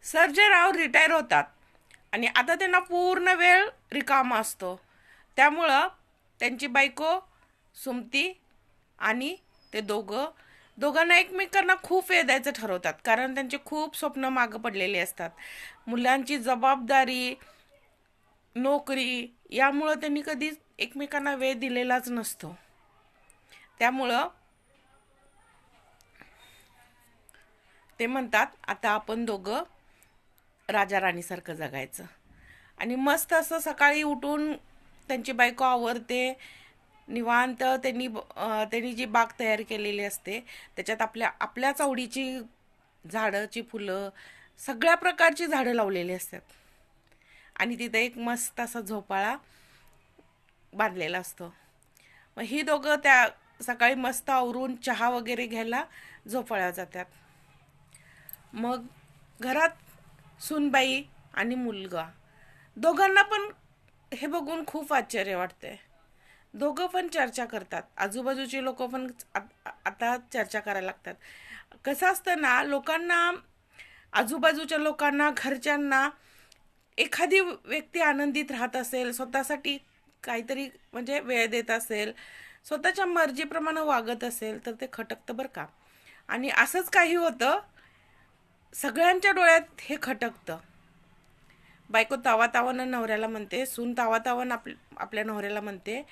Sergey राव retire होतात आणि आता त्यांना पूर्ण वेळ रिकामा असतो. त्यामुळं त्यांची बायको सुमती आणि ते दोघांना एकमेकांना खूप वेळ द्यायचं ठरवतात, कारण त्यांचे खूप स्वप्न मागं पडलेले असतात. मुलांची जबाबदारी, नोकरी यामुळं त्यांनी कधीच एकमेकांना वेळ दिलेलाच नसतो. त्यामुळं ते म्हणतात, आता आपण दोघं राजा राणीसारखं जगायचं. आणि मस्त असं सकाळी उठून त्यांची बायको आवरते, निवांत त्यांनी जी बाग तयार केलेली असते त्याच्यात आपल्या आपल्याच आवडीची झाडाची फुलं, सगळ्या प्रकारची झाडं लावलेली असतात. आणि तिथे एक मस्त असा झोपाळा बांधलेला असतो. मग ही दोघं त्या सकाळी मस्त आवरून चहा वगैरे घ्यायला झोपाळ्यावर जातात. मग घरात सूनबाई आणि मुलगा दोघांना पण हे बघून खूप आश्चर्य वाटते. दोघं पण चर्चा करतात, आजूबाजूचे लोक पण आता चर्चा करायला लागतात. कसं असतं ना, लोकांना, आजूबाजूच्या लोकांना, घरच्यांना एखादी व्यक्ती आनंदित राहत असेल, स्वतःसाठी काहीतरी म्हणजे वेळ देत असेल, स्वतःच्या मर्जीप्रमाणे वागत असेल, तर ते खटकतं बरं का. आणि असंच काही होतं, सगळ्यांच्या डोळ्यात हे खटकतं. बायको तावातावानं नवऱ्याला म्हणते, सून तावातावानं आपल्या नवऱ्याला म्हणते,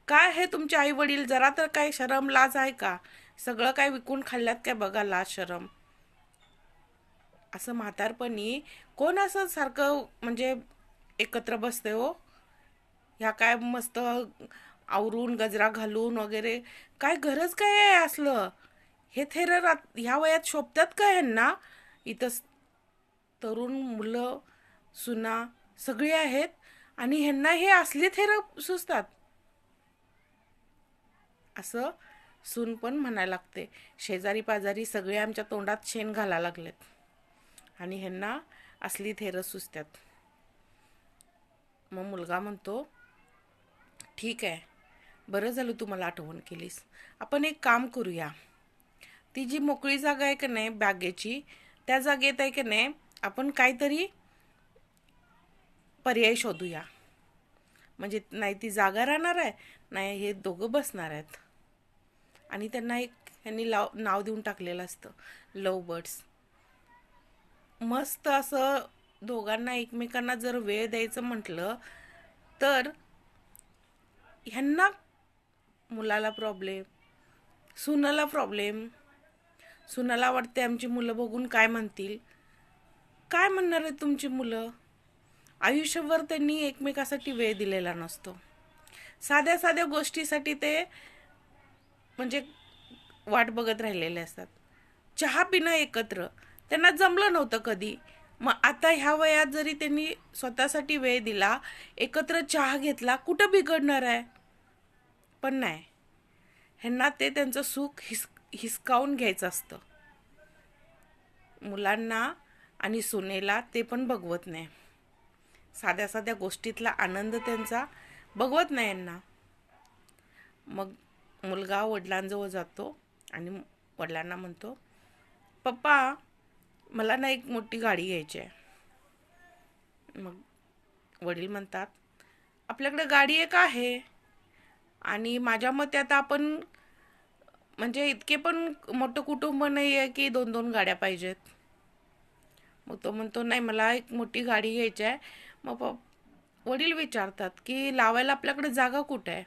काय हे तुमचे आई वडील, जरा तर काही शरम लाज आहे का? सगळं काय विकून खाल्ल्यात काय, बघा लाज शरम. असं म्हातारपणी कोण असं सारखं म्हणजे एकत्र बसते हो? ह्या काय मस्त आवरून गजरा घालून वगैरे, काय गरज काय आहे असलं? हे थेर ह्या वयात शोभतात का ह्यांना? इथं तरुण मुलं, सुना सगळी आहेत आणि ह्यांना हे असले थेर सुचतात, असं सून पण म्हणायला लागते. शेजारी पाजारी सगळे आमच्या तोंडात शेण घालायला लागलेत आणि ह्यांना असली थेरं सुचतात. मग मुलगा म्हणतो, ठीक आहे, बरं झालं तू मला आठवण केलीस. आपण एक काम करूया, ती जी मोकळी जागा आहे का नाही बागेची, त्या जागेत आहे का नाही आपण काहीतरी पर्याय शोधूया. म्हणजे नाही ती जागा राहणार आहे, नाही हे दोघं बसणार आहेत. आणि त्यांना एक त्यांनी नाव देऊन टाकलेलं असतं, लव्ह बर्ड्स. मस्त असं दोघांना एकमेकांना जर वेळ द्यायचं म्हटलं तर ह्यांना, मुलाला प्रॉब्लेम, सुनाला प्रॉब्लेम. सुनाला वाटते आमची मुलं बघून काय म्हणतील. काय म्हणणार आहे तुमची मुलं? आयुष्यभर त्यांनी एकमेकासाठी वेळ दिलेला नसतो. साध्या साध्या गोष्टीसाठी ते म्हणजे वाट बघत राहिलेले असतात. चहा पिणं एकत्र त्यांना जमलं नव्हतं कधी. मग आता ह्या वयात जरी त्यांनी स्वतःसाठी वेळ दिला, एकत्र चहा घेतला, कुठं बिघडणार आहे? पण नाही, ह्यांना ते त्यांचं सुख हिसकावून घ्यायचं असतं. मुलांना आणि सुनेला ते पण बघवत नाही. साध्या साध्या गोष्टीतला आनंद त्यांचा बघवत नाही यांना. मग मुलगा वडिलांजवळ जातो आणि वडिलांना म्हणतो, पप्पा मला ना एक मोठी गाडी घ्यायची आहे. मग वडील म्हणतात, आपल्याकडे गाडी एक आहे आणि माझ्या मते आता आपण म्हणजे इतके पण मोठं कुटुंब नाही आहे की दोन दोन गाड्या पाहिजेत. मग तो म्हणतो, नाही मला एक मोठी गाडी घ्यायची आहे. मग वडील विचारतात की लावायला आपल्याकडे जागा कुठे आहे?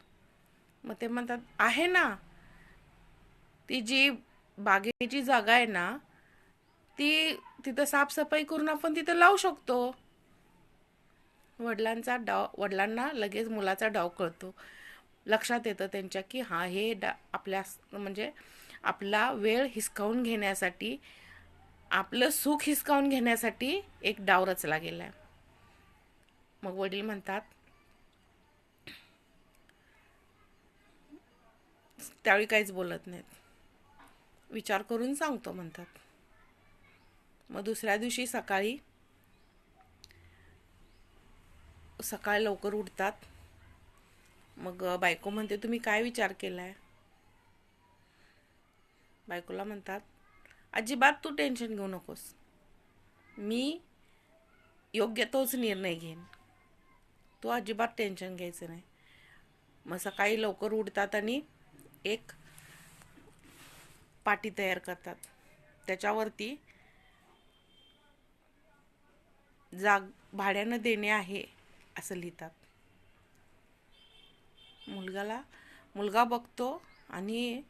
मग ते म्हणतात, आहे ना, ती जी बागेची जागा आहे ना, ती तिथं साफसफाई करून आपण तिथं लावू शकतो. वडिलांना लगेच मुलाचा डाव कळतो. लक्षात येतं त्यांच्या की हा हे आपल्या म्हणजे आपला वेळ हिसकावून घेण्यासाठी, आपलं सुख हिसकावून घेण्यासाठी एक डाव रचला गेलाय. मग वडील म्हणतात, त्यावेळी काहीच बोलत नाहीत, विचार करून सांगतो म्हणतात. मग दुसऱ्या दिवशी सकाळी लवकर उठतात. मग बायको म्हणते, तुम्ही काय विचार केलाय? बायकोला म्हणतात, अजिबात तू टेन्शन घेऊ नकोस, मी योग्य तोच निर्णय घेईन. तो अजिबात टेन्शन घ्यायचं नाही. मग सकाळी लवकर उठतात आणि एक पाटी तयार करतात. त्याच्यावरती जाग भाड्यानं देणे आहे असं लिहितात. मुलगा बघतो आणि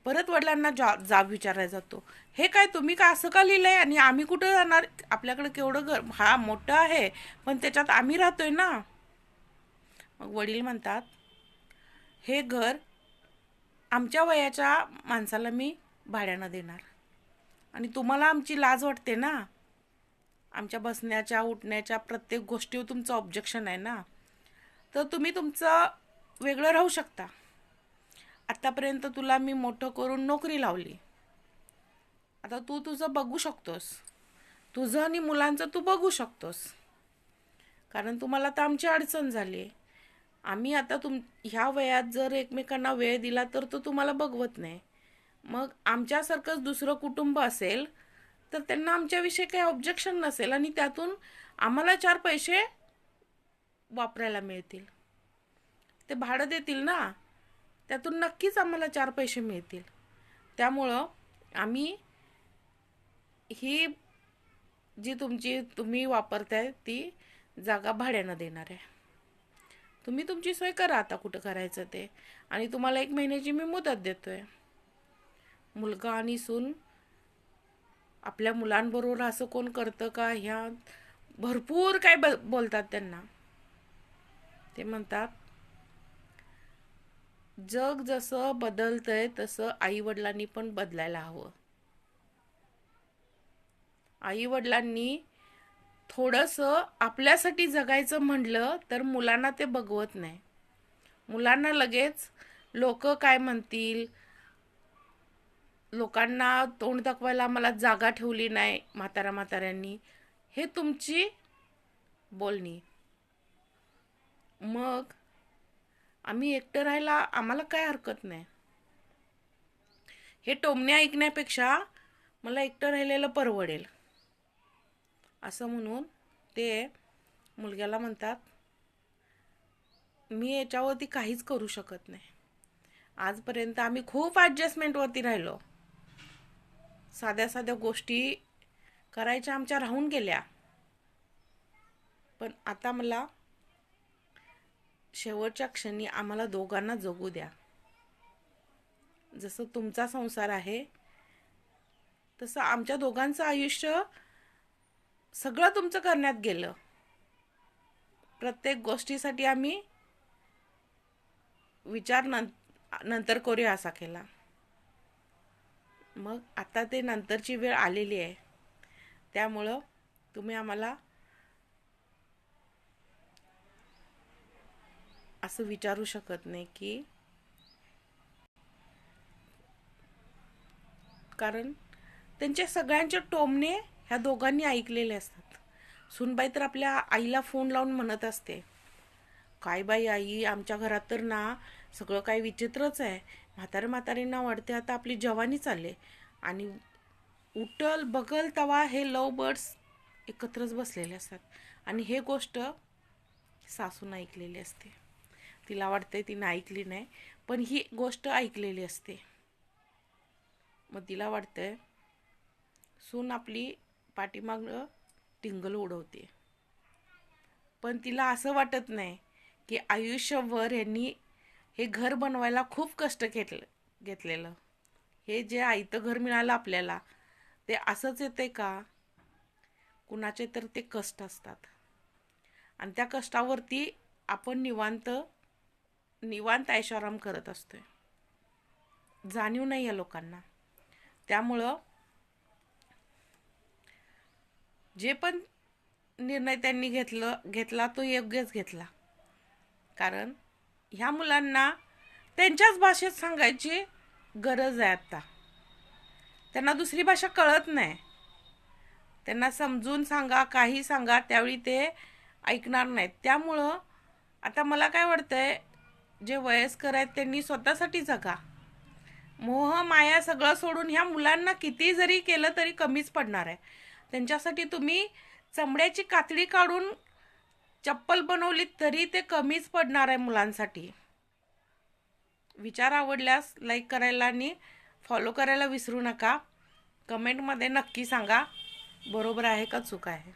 परत वडिलांना जाब विचारायला जातो, हे काय तुम्ही का असं का लिहिलंय आणि आम्ही कुठं जाणार, आपल्याकडे केवढं घर हा मोठं आहे पण त्याच्यात आम्ही राहतोय ना. मग वडील म्हणतात, हे घर आमच्या वयाच्या माणसाला मी भाड्यानं देणार आणि तुम्हाला आमची लाज वाटते ना, आमच्या बसण्याच्या उठण्याच्या प्रत्येक गोष्टीवर तुमचं ऑब्जेक्शन आहे ना, तर तुम्ही तुमचं वेगळं राहू शकता. आतापर्यंत तुला मी मोठं करून नोकरी लावली, आता तू तुझं बघू शकतोस, तुझं आणि मुलांचं तू बघू शकतोस, कारण तुम्हाला तर आमची अडचण झाली. आम्ही आता ह्या वयात जर एकमेकांना वेळ दिला तर तो तुम्हाला बघवत नाही. मग आमच्यासारखंच दुसरं कुटुंब असेल तर त्यांना आमच्याविषयी काही ऑब्जेक्शन नसेल आणि त्यातून आम्हाला 4 पैसे वापरायला मिळतील. ते भाडं देतील ना, त्यातून नक्कीच आम्हाला 4 पैसे मिळतील. त्यामुळं आम्ही ही जी तुम्ही वापरताय ती जागा भाड्यानं देणार आहे. तुम्ही तुमची सोय करा आता कुठं करायचं ते, आणि तुम्हाला 1 महिन्याची मी मुदत देतोय. मुलगा आणि सून आपल्या मुलांबरोबर असं कोण करतं का, ह्या भरपूर काय बोलतात त्यांना. ते म्हणतात, जग जसं बदलतंय तसं आई वडिलांनी पण बदलायला हवं. आई वडिलांनी थोडंसं आपल्यासाठी जगायचं म्हटलं तर मुलांना ते बघवत नाही. मुलांना लगेच लोक काय म्हणतील, लोकांना तोंड दाखवायला मला जागा ठेवली नाही म्हाताऱ्यांनी, हे तुमची बोलणी. मग आम्ही एकटं राहायला आम्हाला काय हरकत नाही. हे टोमणे ऐकण्यापेक्षा मला एकटं राहिलेलं परवडेल असं म्हणून ते मुलग्याला म्हणतात, मी याच्यावरती काहीच करू शकत नाही. आजपर्यंत आम्ही खूप ॲडजस्टमेंटवरती राहिलो, साध्या साध्या गोष्टी करायच्या आमच्या राहून गेल्या, पण आता मला शेवटच्या क्षणी आम्हाला दोघांना जगू द्या. जसं तुमचा संसार आहे तसं आमच्या दोघांचं आयुष्य सगळं तुमचं करण्यात गेलं. प्रत्येक गोष्टीसाठी आम्ही विचार नंतर करूया असा केला. मग आता ते नंतरची वेळ आलेली आहे, त्यामुळं तुम्ही आम्हाला असं विचारू शकत नाही की, कारण त्यांचे सगळ्यांचे टोमणे ह्या दोघांनी ऐकलेले असतात. सुनबाई तर आपल्या आईला फोन लावून म्हणत असते, काय बाई आई, आमच्या घरात तर ना सगळं काही विचित्रच आहे. म्हातारींना वाटते आता आपली जवानी चालले, आणि उठल बगल तवा हे लव बर्ड्स एकत्रच बसलेले असतात. आणि हे गोष्ट सासून ऐकलेली असते. तिला वाटते तिने ऐकली नाही, पण ही गोष्ट ऐकलेली असते. मग तिला वाटतंय सून आपली पाठीमागं टिंगल उडवते, पण तिला असं वाटत नाही की आयुष्यभर यांनी हे घर बनवायला खूप कष्ट घेतलेलं. हे जे आयतं घर मिळालं आपल्याला ते असंच येते का? कुणाचे तर ते कष्ट असतात, आणि त्या कष्टावरती आपण निवांत ऐशाराम करत असतोय. जाणीव नाही आहे लोकांना. त्यामुळं जे पण निर्णय त्यांनी घेतला तो योग्यच घेतला. कारण ह्या मुलांना त्यांच्याच भाषेत सांगायची गरज आहे आता. त्यांना दुसरी भाषा कळत नाही. त्यांना समजून सांगा, काही सांगा, त्यावेळी ते ऐकणार नाहीत. त्यामुळं आता मला काय वाटतंय, जे वयस्कर आहेत त्यांनी स्वतःसाठी जगा. मोह माया सगळं सोडून ह्या मुलांना किती जरी केलं तरी कमीच पडणार आहे. त्यांच्यासाठी तुम्ही चमड्याची कातडी काढून चप्पल बनवली तरी ते कमीच पडणार आहे मुलांसाठी. विचार आवडल्यास लाईक करायला आणि फॉलो करायला विसरू नका. कमेंटमध्ये नक्की सांगा बरोबर आहे का चूक आहे.